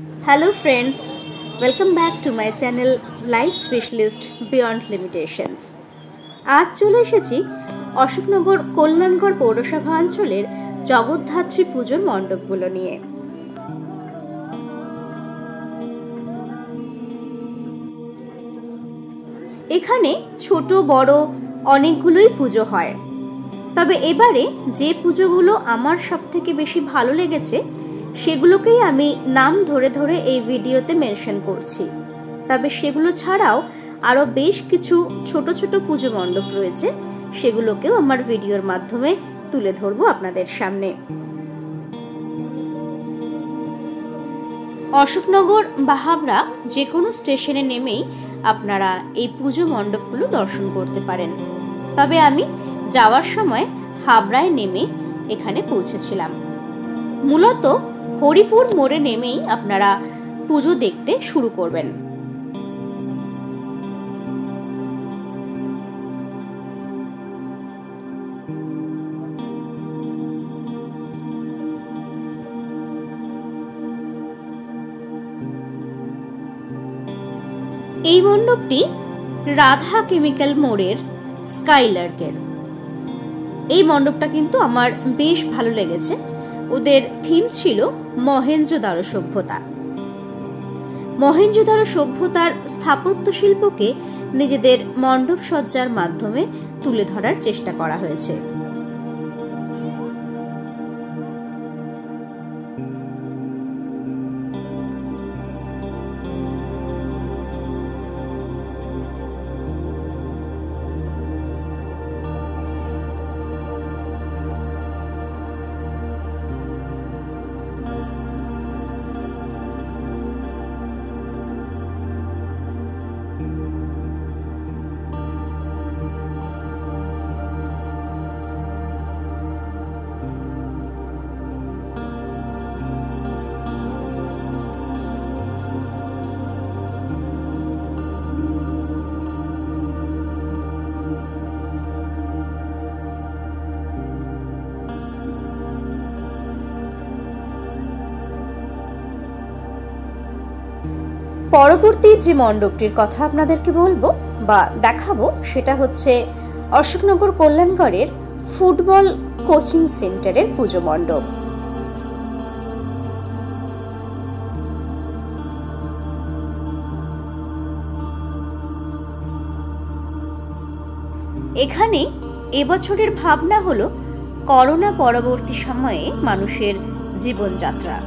Hello friends, welcome back to my channel Life Specialist Beyond Limitations. আজ চলে এসেছি অশোকনগর কল্যাণগড় পৌরসভা অঞ্চলের জগদ্ধাত্রী পুজোর মণ্ডপগুলো নিয়ে। এখানে ছোট বড় অনেকগুলোই পুজো হয়, তবে এবারে যে পুজোগুলো আমার সবথেকে বেশি ভালো লেগেছে সেগুলোকেই আমি নাম ধরে ধরে এই ভিডিওতে মেনশন করছি। তবে সেগুলো ছাড়াও আরও বেশ কিছু ছোট ছোট পুজো মণ্ডপ রয়েছে, সেগুলোকেও আমার ভিডিওর মাধ্যমে তুলে ধরবো আপনাদের সামনে। অশোকনগর বা হাবড়া যে কোনো স্টেশনে নেমেই আপনারা এই পুজো মণ্ডপগুলো দর্শন করতে পারেন। তবে আমি যাওয়ার সময় হাবড়ায় নেমে এখানে পৌঁছেছিলাম। মূলত হরিপুর মোড়ে নেমেই আপনারা পুজো দেখতে শুরু করবেন। এই মণ্ডপটি রাধা কেমিক্যাল মোড়ের স্কাইলার্কের। এই মণ্ডপটা কিন্তু আমার বেশ ভালো লেগেছে। ওদের থিম ছিল মহেঞ্জোদারো সভ্যতা। মহেঞ্জোদারো সভ্যতার স্থাপত্য শিল্পকে নিজেদের মণ্ডপ সজ্জার মাধ্যমে তুলে ধরার চেষ্টা করা হয়েছে। পরবর্তী যে মণ্ডপটির কথা আপনাদেরকে বলবো বা দেখাবো সেটা হচ্ছে অশোকনগর কল্যাণগড়ের ফুটবল কোচিং সেন্টারের পুজো মণ্ডপ। এখানে এবছরের ভাবনা হলো করোনা পরবর্তী সময়ে মানুষের জীবনযাত্রা।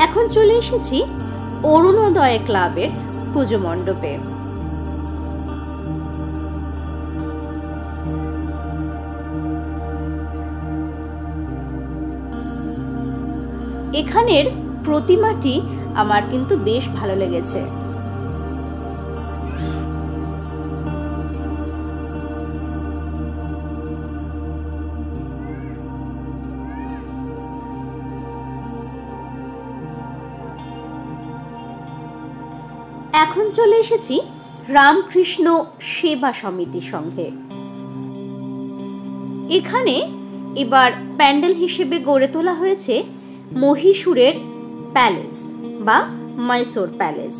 এখন চলে এসেছি অরুণোদয় ক্লাবের পুজো মণ্ডপে। এখানের প্রতিমাটি আমার কিন্তু বেশ ভালো লেগেছে। এখন চলে এসেছি রামকৃষ্ণ সেবা সমিতি সংঘে। এখানে এবার প্যান্ডেল হিসেবে গড়ে তোলা হয়েছে মহীশূরের প্যালেস বা মাইসোর প্যালেস।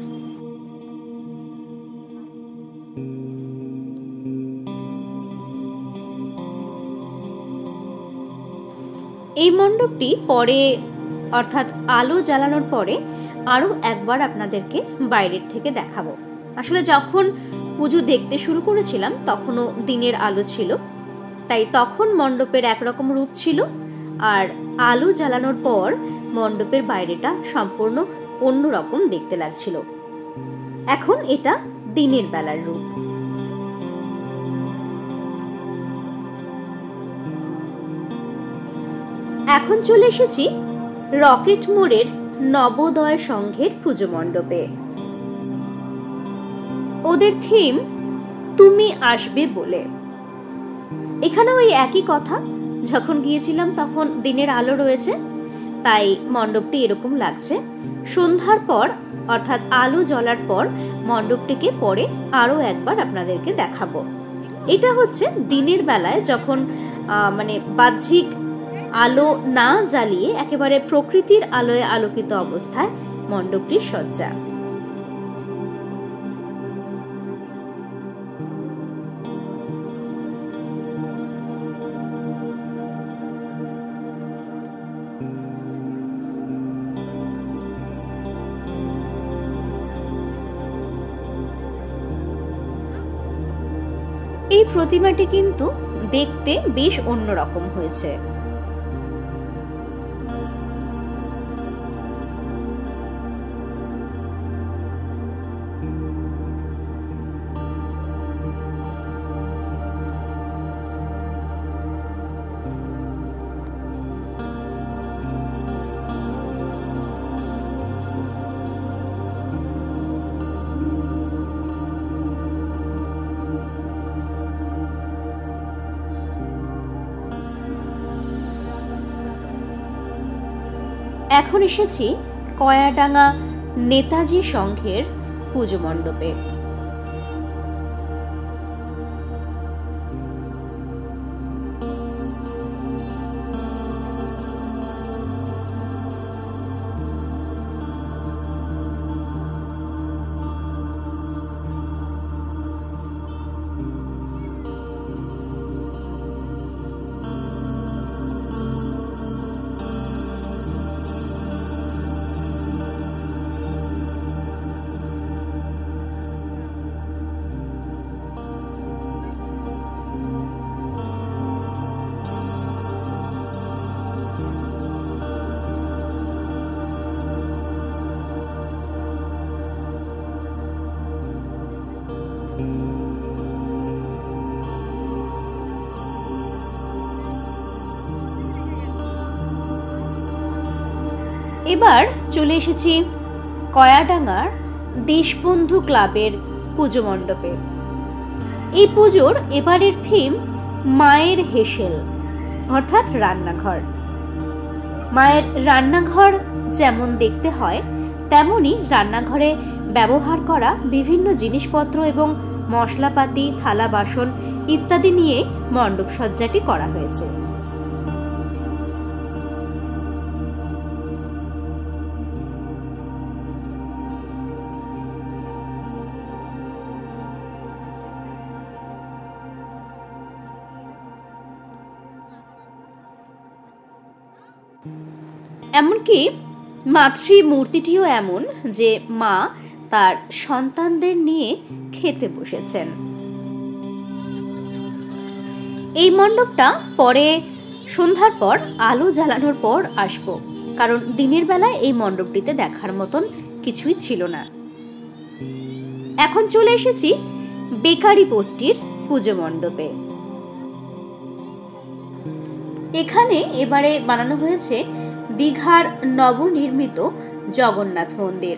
এই মণ্ডপটি পরে অর্থাৎ আলো জ্বালানোর পরে আরো একবার আপনাদেরকে বাইরের থেকে দেখাবো। আসলে যখন পুজো দেখতে শুরু করেছিলাম তখনও দিনের আলো ছিল, তাই তখন মণ্ডপের একরকম রূপ ছিল, আর আলো জ্বালানোর পর মণ্ডপের বাইরেটা সম্পূর্ণ অন্যরকম দেখতে লাগছিল। এখন এটা দিনের বেলার রূপ। এখন চলে এসেছি রকেট মোড়ের নবোদয় সংঘের পুজো মণ্ডপে। ওদের থিম তুমি আসবে বলে। এখানে ওই একই কথা, যখন গিয়েছিলাম তখন দিনের আলো রয়েছে, তাই মণ্ডপটি এরকম লাগছে। সন্ধ্যার পর অর্থাৎ আলো জ্বলার পর মণ্ডপটিকে পরে আরো একবার আপনাদেরকে দেখাবো। এটা হচ্ছে দিনের বেলায় যখন বাহ্যিক আলো না জ্বালিয়ে একেবারে প্রকৃতির আলোয় আলোকিত অবস্থায় মণ্ডপটির সজ্জা। এই প্রতিমাটি কিন্তু দেখতে বেশ অন্যরকম হয়েছে। এখন এসেছি কয়াডাঙ্গা নেতাজি সংঘের পুজো মণ্ডপে। এবার চলে এসেছি কয়াডাঙ্গার দেশবন্ধু ক্লাবের পুজো মণ্ডপে। এই পুজোর এবারের থিম মায়ের হেসেল অর্থাৎ রান্নাঘর। মায়ের রান্নাঘর যেমন দেখতে হয় তেমনি রান্নাঘরে ব্যবহার করা বিভিন্ন জিনিসপত্র এবং মশলাপাতি, থালা বাসন ইত্যাদি নিয়ে মণ্ডপ সজ্জাটি করা হয়েছে। এমনকি মাতৃ মূর্তিটিও এমন যে মা তার সন্তানদের নিয়ে খেতে বসেছেন। এই মণ্ডপটা পরে সন্ধ্যার পর আলো জ্বালানোর পর আসবো, কারণ দিনের বেলায় এই মণ্ডপটিতে দেখার মতন কিছুই ছিল না। এখন চলে এসেছি বেকারি পট্টির পুজো মণ্ডপে। এখানে এবারে বানানো হয়েছে দীঘার নবনির্মিত জগন্নাথ মন্দির।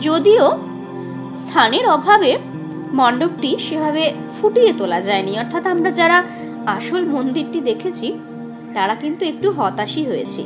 যদিও স্থানের অভাবে মণ্ডপটি সেভাবে ফুটিয়ে তোলা যায়নি, অর্থাৎ আমরা যারা আসল মন্দিরটি দেখেছি তারা কিন্তু একটু হতাশই হয়েছি।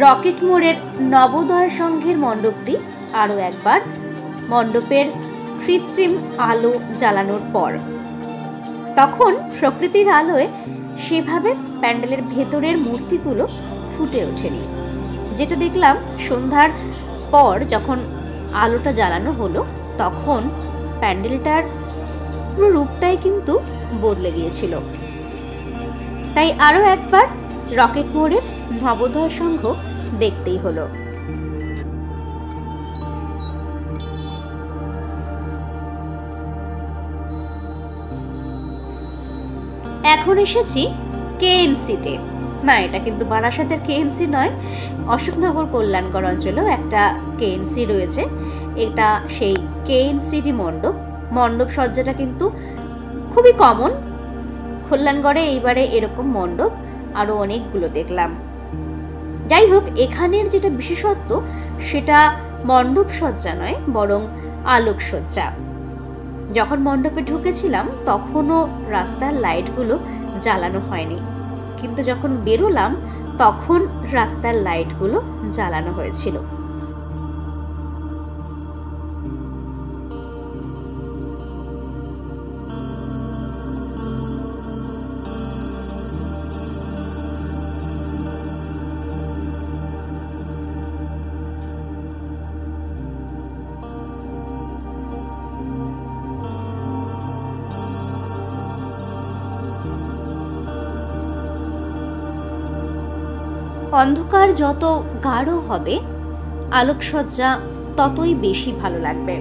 রকেট মোড়ের নবোদয় সংঘের মণ্ডপটি আরো একবার মণ্ডপের কৃত্রিম আলো জ্বালানোর পর, তখন প্রকৃতির আলোয় সেভাবে প্যান্ডেলের ভেতরের মূর্তিগুলো ফুটে ওঠেনি। যেটা দেখলাম সন্ধ্যার পর যখন আলোটা জ্বালানো হলো তখন প্যান্ডেলটার পুরো রূপটাই কিন্তু বদলে গিয়েছিল। তাই আরো একবার রকেট মোড়ের নবোদয় সংঘ দেখতেই হলো। এখন এসেছি কেএমসিতে। না, এটা কিন্তু বারাসাতের কেএমসি নয়, অশোকনগর কল্যাণগড় অঞ্চলেও একটা কেএমসি রয়েছে। এটা সেই কেএমসিটি মণ্ডপ। মণ্ডপ সজ্জাটা কিন্তু খুবই কমন। কল্যাণগড়ে এইবারে এরকম মণ্ডপ আরো অনেকগুলো দেখলাম। যাই হোক, এখানের যেটা বিশেষত্ব সেটা মণ্ডপ সজ্জা নয়, বরং আলোকসজ্জা। যখন মণ্ডপে ঢুকেছিলাম তখনও রাস্তার লাইটগুলো জ্বালানো হয়নি, কিন্তু যখন বেরোলাম তখন রাস্তার লাইটগুলো জ্বালানো হয়েছিল। অন্ধকার যত গাঢ় হবে আলোকসজ্জা ততই বেশি ভালো লাগবে।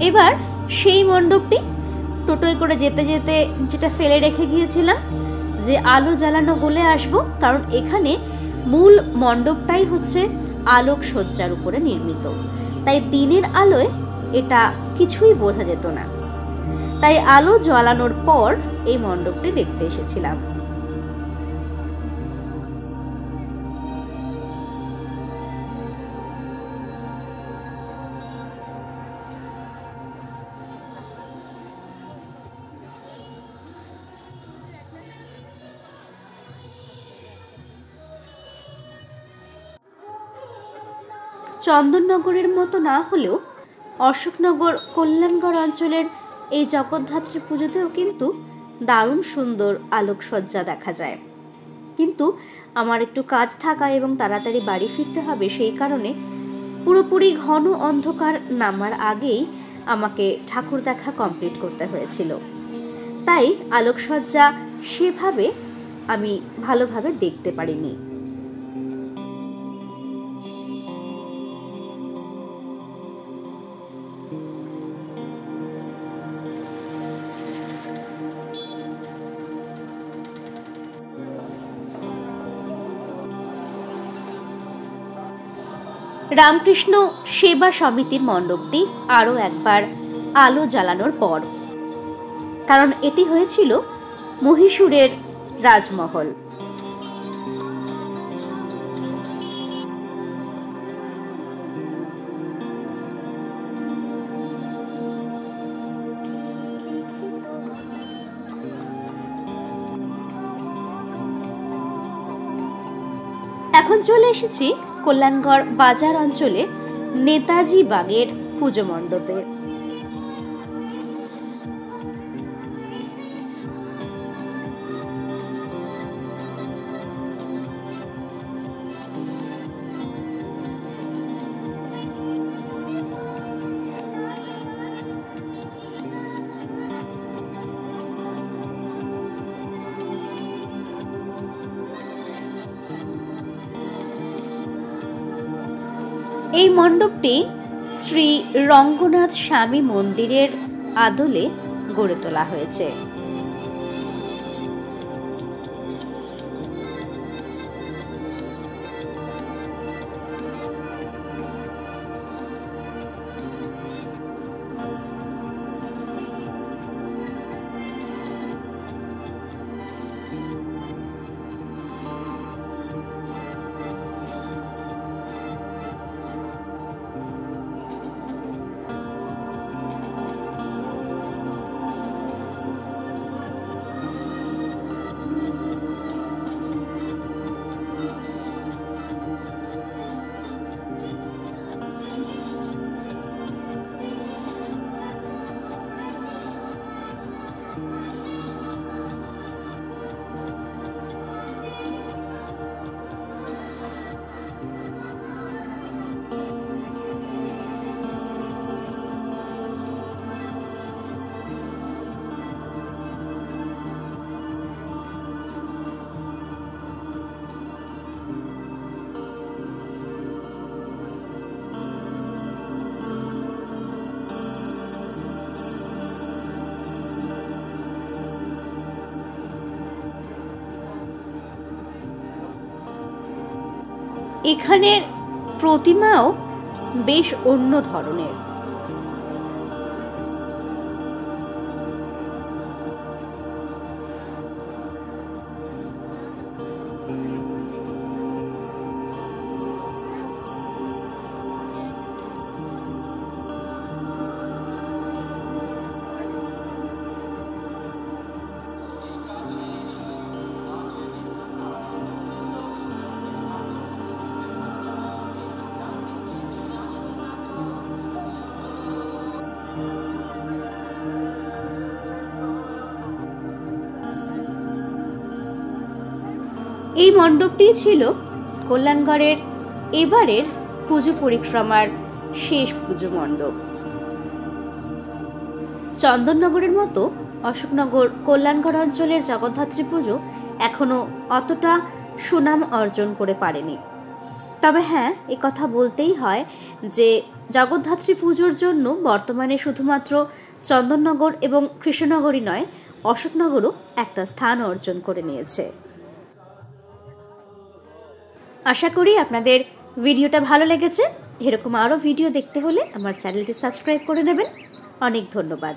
এবার সেই মণ্ডপটি টোটোয় করে যেতে যেতে যেটা ফেলে রেখে গিয়েছিলাম যে আলো জ্বালানো হলে আসবো, কারণ এখানে মূল মণ্ডপটাই হচ্ছে আলোকসজ্জার উপরে নির্মিত। তাই দিনের আলোয় এটা কিছুই বোঝা যেত না। তাই আলো জ্বালানোর পর এই মণ্ডপটি দেখতে এসেছিলাম। চন্দননগরের মতো না হলেও অশোকনগর কল্যাণগড় অঞ্চলের এই জগদ্ধাত্রী পুজোতেও কিন্তু দারুণ সুন্দর আলোকসজ্জা দেখা যায়। কিন্তু আমার একটু কাজ থাকা এবং তাড়াতাড়ি বাড়ি ফিরতে হবে, সেই কারণে পুরোপুরি ঘন অন্ধকার নামার আগেই আমাকে ঠাকুর দেখা কমপ্লিট করতে হয়েছিল। তাই আলোকসজ্জা সেভাবে আমি ভালোভাবে দেখতে পারিনি। রামকৃষ্ণ সেবা সমিতির মণ্ডপটি আরো একবার আলো জ্বালানোর পর, কারণ এটি হয়েছিল মহীশূরের রাজমহল। এখন চলে এসেছি কল্যাণগড় বাজার অঞ্চলে নেতাজি বাগের পুজো মণ্ডপে। এই মণ্ডপটি শ্রী রঙ্গনাথ স্বামী মন্দিরের আদলে গড়ে তোলা হয়েছে। এখানের প্রতিমাও বেশ অন্য ধরনের। এই মণ্ডপটি ছিল কল্যাণগড়ের এবারের পুজো পরিক্রমার শেষ পুজো মণ্ডপ। চন্দননগরের মতো অশোকনগর কল্যাণগড় অঞ্চলের জগদ্ধাত্রী পুজো এখনো অতটা সুনাম অর্জন করে পারেনি। তবে হ্যাঁ, এ কথা বলতেই হয় যে জগদ্ধাত্রী পুজোর জন্য বর্তমানে শুধুমাত্র চন্দননগর এবং কৃষ্ণনগরই নয়, অশোকনগরও একটা স্থান অর্জন করে নিয়েছে। আশা করি আপনাদের ভিডিওটা ভালো লেগেছে। এরকম আরও ভিডিও দেখতে হলে আমার চ্যানেলটি সাবস্ক্রাইব করে নেবেন। অনেক ধন্যবাদ।